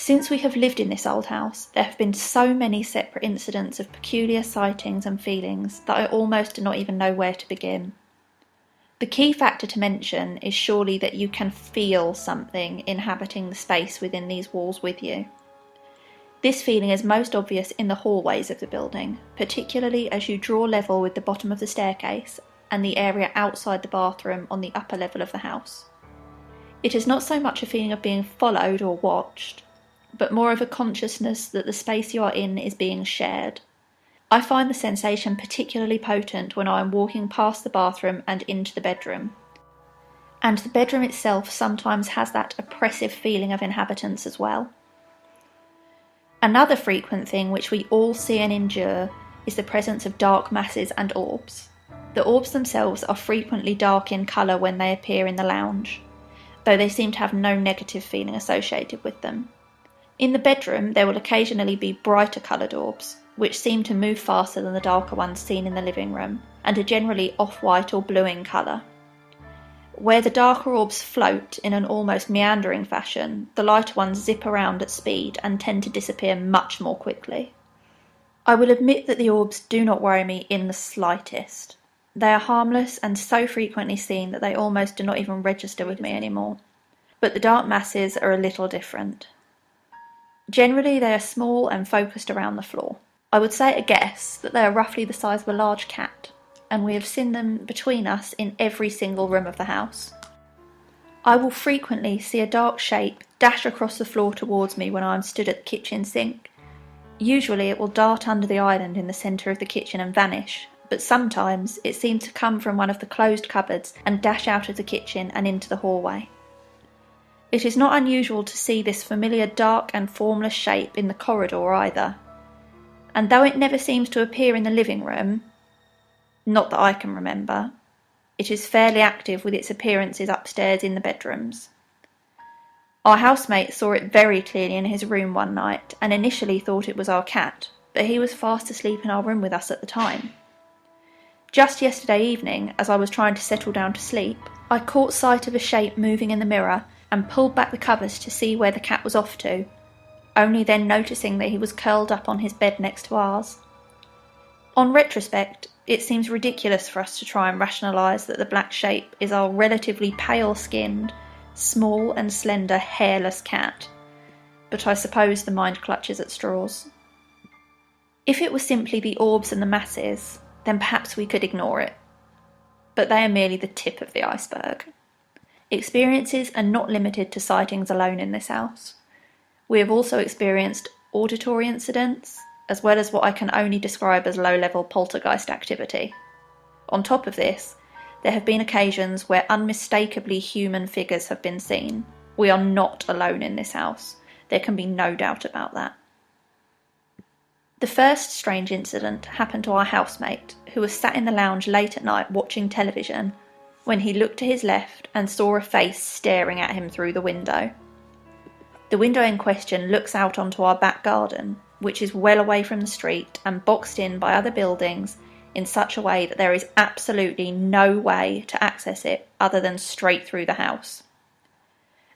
Since we have lived in this old house, there have been so many separate incidents of peculiar sightings and feelings that I almost do not even know where to begin. The key factor to mention is surely that you can feel something inhabiting the space within these walls with you. This feeling is most obvious in the hallways of the building, particularly as you draw level with the bottom of the staircase and the area outside the bathroom on the upper level of the house. It is not so much a feeling of being followed or watched, but more of a consciousness that the space you are in is being shared. I find the sensation particularly potent when I am walking past the bathroom and into the bedroom. And the bedroom itself sometimes has that oppressive feeling of inhabitants as well. Another frequent thing which we all see and endure is the presence of dark masses and orbs. The orbs themselves are frequently dark in colour when they appear in the lounge, though they seem to have no negative feeling associated with them. In the bedroom, there will occasionally be brighter coloured orbs, which seem to move faster than the darker ones seen in the living room, and are generally off-white or blue in colour. Where the darker orbs float in an almost meandering fashion, the lighter ones zip around at speed and tend to disappear much more quickly. I will admit that the orbs do not worry me in the slightest. They are harmless and so frequently seen that they almost do not even register with me anymore. But the dark masses are a little different. Generally, they are small and focused around the floor. I would say at a guess that they are roughly the size of a large cat, and we have seen them between us in every single room of the house. I will frequently see a dark shape dash across the floor towards me when I am stood at the kitchen sink. Usually it will dart under the island in the centre of the kitchen and vanish, but sometimes it seems to come from one of the closed cupboards and dash out of the kitchen and into the hallway. It is not unusual to see this familiar dark and formless shape in the corridor either, and though it never seems to appear in the living room, not that I can remember, it is fairly active with its appearances upstairs in the bedrooms. Our housemate saw it very clearly in his room one night and initially thought it was our cat, but he was fast asleep in our room with us at the time. Just yesterday evening, as I was trying to settle down to sleep, I caught sight of a shape moving in the mirror and pulled back the covers to see where the cat was off to, only then noticing that he was curled up on his bed next to ours. On retrospect, it seems ridiculous for us to try and rationalise that the black shape is our relatively pale-skinned, small and slender, hairless cat, but I suppose the mind clutches at straws. If it was simply the orbs and the masses, then perhaps we could ignore it, but they are merely the tip of the iceberg. Experiences are not limited to sightings alone in this house. We have also experienced auditory incidents, as well as what I can only describe as low-level poltergeist activity. On top of this, there have been occasions where unmistakably human figures have been seen. We are not alone in this house. There can be no doubt about that. The first strange incident happened to our housemate, who was sat in the lounge late at night watching television, when he looked to his left and saw a face staring at him through the window. The window in question looks out onto our back garden, which is well away from the street and boxed in by other buildings in such a way that there is absolutely no way to access it other than straight through the house.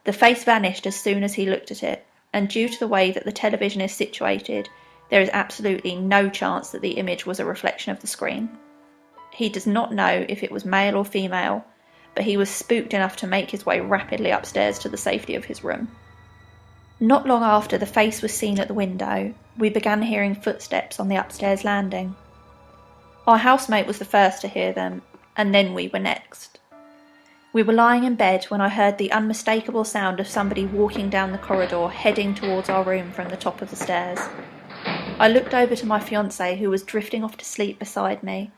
The face vanished as soon as he looked at it, and due to the way that the television is situated, there is absolutely no chance that the image was a reflection of the screen. He does not know if it was male or female, but he was spooked enough to make his way rapidly upstairs to the safety of his room. Not long after the face was seen at the window, we began hearing footsteps on the upstairs landing. Our housemate was the first to hear them, and then we were next. We were lying in bed when I heard the unmistakable sound of somebody walking down the corridor heading towards our room from the top of the stairs. I looked over to my fiancé, who was drifting off to sleep beside me,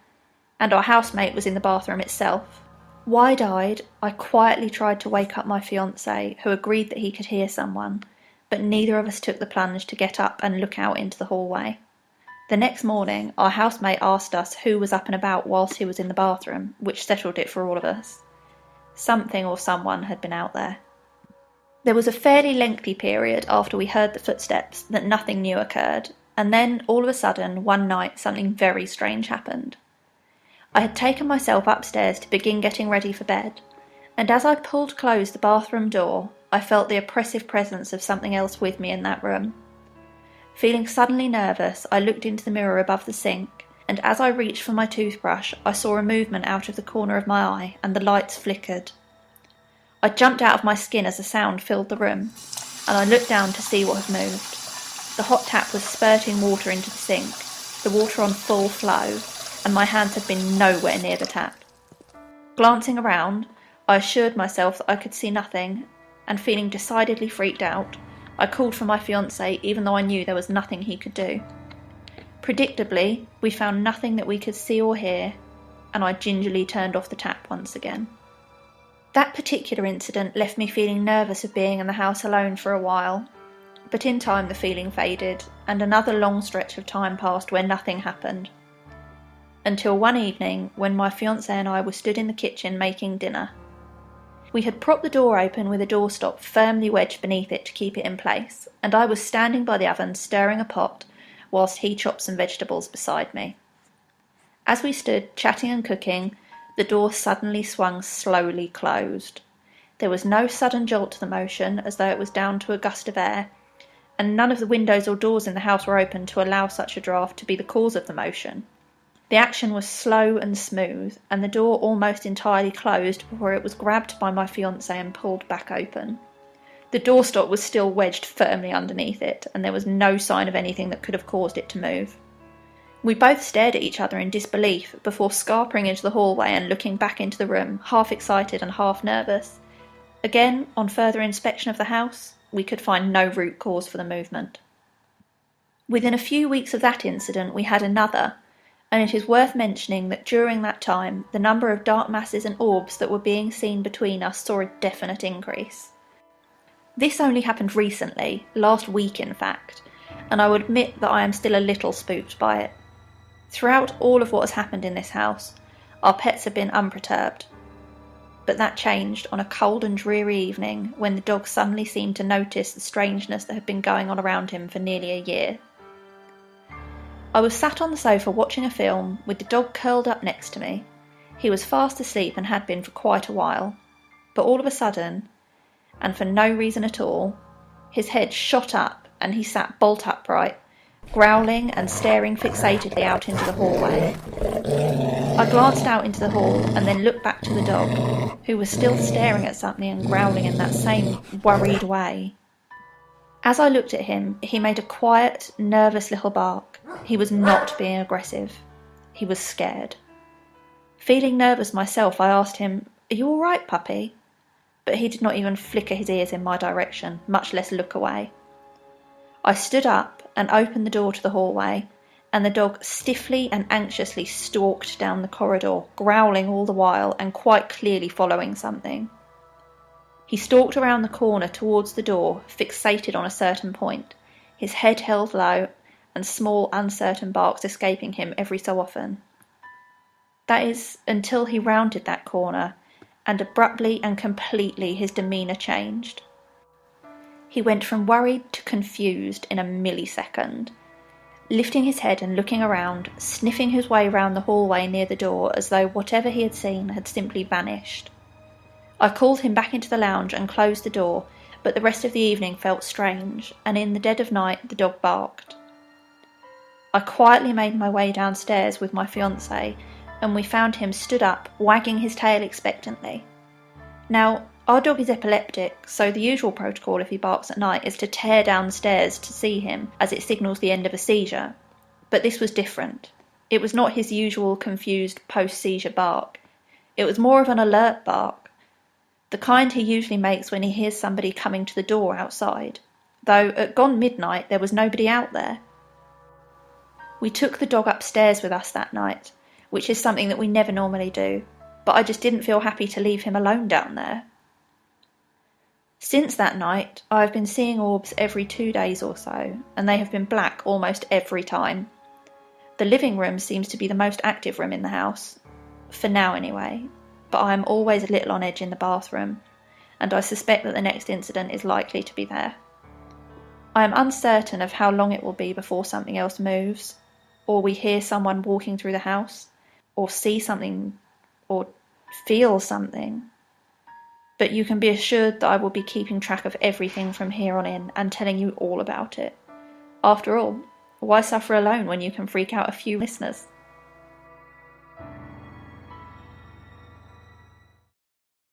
and our housemate was in the bathroom itself. Wide-eyed, I quietly tried to wake up my fiancé, who agreed that he could hear someone, but neither of us took the plunge to get up and look out into the hallway. The next morning, our housemate asked us who was up and about whilst he was in the bathroom, which settled it for all of us. Something or someone had been out there. There was a fairly lengthy period after we heard the footsteps that nothing new occurred, and then, all of a sudden, one night something very strange happened. I had taken myself upstairs to begin getting ready for bed, and as I pulled close the bathroom door, I felt the oppressive presence of something else with me in that room. Feeling suddenly nervous, I looked into the mirror above the sink, and as I reached for my toothbrush, I saw a movement out of the corner of my eye, and the lights flickered. I jumped out of my skin as a sound filled the room, and I looked down to see what had moved. The hot tap was spurting water into the sink, the water on full flow, and my hands had been nowhere near the tap. Glancing around, I assured myself that I could see nothing, and feeling decidedly freaked out, I called for my fiancé even though I knew there was nothing he could do. Predictably, we found nothing that we could see or hear, and I gingerly turned off the tap once again. That particular incident left me feeling nervous of being in the house alone for a while, but in time the feeling faded, and another long stretch of time passed where nothing happened. Until one evening, when my fiancé and I were stood in the kitchen making dinner. We had propped the door open with a doorstop firmly wedged beneath it to keep it in place, and I was standing by the oven stirring a pot, whilst he chopped some vegetables beside me. As we stood chatting and cooking, the door suddenly swung slowly closed. There was no sudden jolt to the motion, as though it was down to a gust of air, and none of the windows or doors in the house were open to allow such a draught to be the cause of the motion. The action was slow and smooth, and the door almost entirely closed before it was grabbed by my fiancé and pulled back open. The doorstop was still wedged firmly underneath it, and there was no sign of anything that could have caused it to move. We both stared at each other in disbelief before scarpering into the hallway and looking back into the room, half excited and half nervous. Again, on further inspection of the house, we could find no root cause for the movement. Within a few weeks of that incident, we had another, and it is worth mentioning that during that time, the number of dark masses and orbs that were being seen between us saw a definite increase. This only happened recently, last week in fact, and I would admit that I am still a little spooked by it. Throughout all of what has happened in this house, our pets have been unperturbed. But that changed on a cold and dreary evening when the dog suddenly seemed to notice the strangeness that had been going on around him for nearly a year. I was sat on the sofa watching a film with the dog curled up next to me. He was fast asleep and had been for quite a while, but all of a sudden, and for no reason at all, his head shot up and he sat bolt upright, growling and staring fixatedly out into the hallway. I glanced out into the hall and then looked back to the dog, who was still staring at something and growling in that same worried way. As I looked at him, he made a quiet, nervous little bark. He was not being aggressive. He was scared. Feeling nervous myself, I asked him, "Are you all right, puppy?" But he did not even flicker his ears in my direction, much less look away. I stood up and opened the door to the hallway, and the dog stiffly and anxiously stalked down the corridor, growling all the while and quite clearly following something. He stalked around the corner towards the door, fixated on a certain point, his head held low and small uncertain barks escaping him every so often. That is, until he rounded that corner, and abruptly and completely his demeanour changed. He went from worried to confused in a millisecond, lifting his head and looking around, sniffing his way round the hallway near the door as though whatever he had seen had simply vanished. I called him back into the lounge and closed the door, but the rest of the evening felt strange, and in the dead of night the dog barked. I quietly made my way downstairs with my fiancé, and we found him stood up, wagging his tail expectantly. Now, our dog is epileptic, so the usual protocol if he barks at night is to tear down the stairs to see him, as it signals the end of a seizure. But this was different. It was not his usual confused post-seizure bark. It was more of an alert bark, the kind he usually makes when he hears somebody coming to the door outside, though at gone midnight there was nobody out there. We took the dog upstairs with us that night, which is something that we never normally do, but I just didn't feel happy to leave him alone down there. Since that night, I have been seeing orbs every 2 days or so, and they have been black almost every time. The living room seems to be the most active room in the house, for now anyway, but I am always a little on edge in the bathroom, and I suspect that the next incident is likely to be there. I am uncertain of how long it will be before something else moves, or we hear someone walking through the house, or see something, or feel something. but you can be assured that I will be keeping track of everything from here on in and telling you all about it. After all, why suffer alone when you can freak out a few listeners?